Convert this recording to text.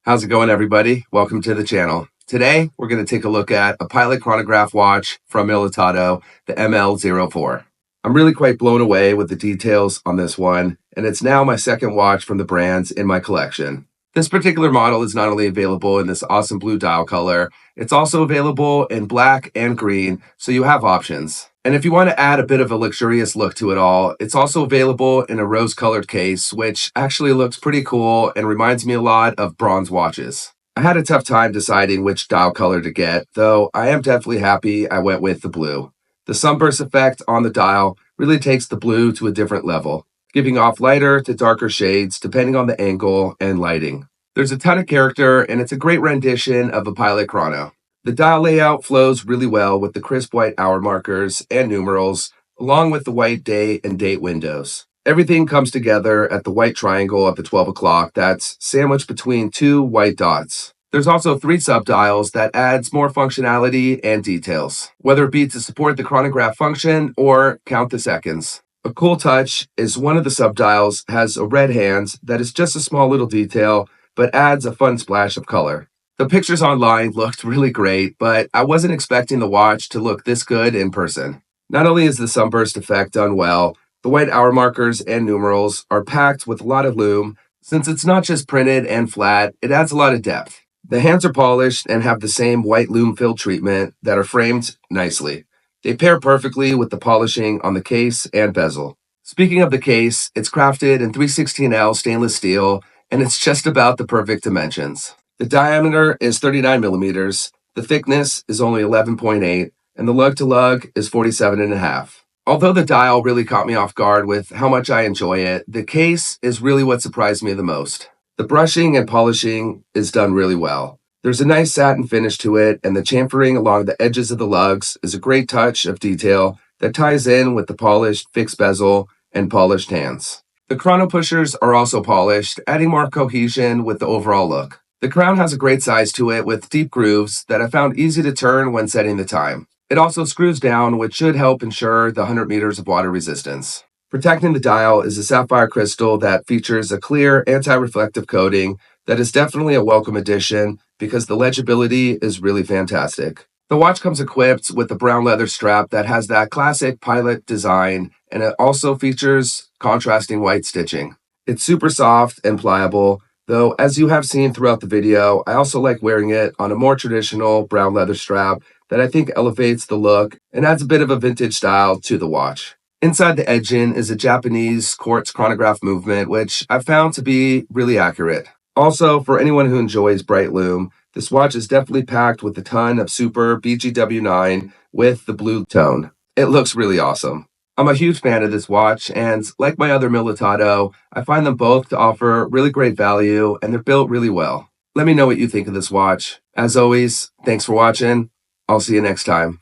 How's it going, everybody? Welcome to the channel. Today, we're going to take a look at a pilot chronograph watch from Militado, the ML04. I'm really quite blown away with the details on this one, and it's now my second watch from the brands in my collection. This particular model is not only available in this awesome blue dial color, it's also available in black and green, so you have options. And if you want to add a bit of a luxurious look to it all, it's also available in a rose-colored case, which actually looks pretty cool and reminds me a lot of bronze watches. I had a tough time deciding which dial color to get, though I am definitely happy I went with the blue. The sunburst effect on the dial really takes the blue to a different level, giving off lighter to darker shades depending on the angle and lighting. There's a ton of character, and it's a great rendition of a pilot chrono. The dial layout flows really well with the crisp white hour markers and numerals, along with the white day and date windows. Everything comes together at the white triangle at the 12 o'clock that's sandwiched between two white dots. There's also 3 subdials that adds more functionality and details, whether it be to support the chronograph function or count the seconds. A cool touch is one of the subdials has a red hand that is just a small little detail, but adds a fun splash of color. The pictures online looked really great, but I wasn't expecting the watch to look this good in person. Not only is the sunburst effect done well, the white hour markers and numerals are packed with a lot of lume. Since it's not just printed and flat, it adds a lot of depth. The hands are polished and have the same white lume fill treatment that are framed nicely. They pair perfectly with the polishing on the case and bezel. Speaking of the case, it's crafted in 316L stainless steel, and it's just about the perfect dimensions. The diameter is 39 millimeters, the thickness is only 11.8, and the lug-to-lug is 47.5. Although the dial really caught me off guard with how much I enjoy it, the case is really what surprised me the most. The brushing and polishing is done really well. There's a nice satin finish to it, and the chamfering along the edges of the lugs is a great touch of detail that ties in with the polished fixed bezel and polished hands. The chrono pushers are also polished, adding more cohesion with the overall look. The crown has a great size to it with deep grooves that I found easy to turn when setting the time. It also screws down, which should help ensure the 100 meters of water resistance. Protecting the dial is a sapphire crystal that features a clear anti-reflective coating that is definitely a welcome addition because the legibility is really fantastic. The watch comes equipped with a brown leather strap that has that classic pilot design, and it also features contrasting white stitching. It's super soft and pliable, though as you have seen throughout the video, I also like wearing it on a more traditional brown leather strap that I think elevates the look and adds a bit of a vintage style to the watch. Inside the edging is a Japanese quartz chronograph movement, which I've found to be really accurate. Also, for anyone who enjoys bright lume, this watch is definitely packed with a ton of super BGW9 with the blue tone. It looks really awesome. I'm a huge fan of this watch, and like my other Militado, I find them both to offer really great value, and they're built really well. Let me know what you think of this watch. As always, thanks for watching. I'll see you next time.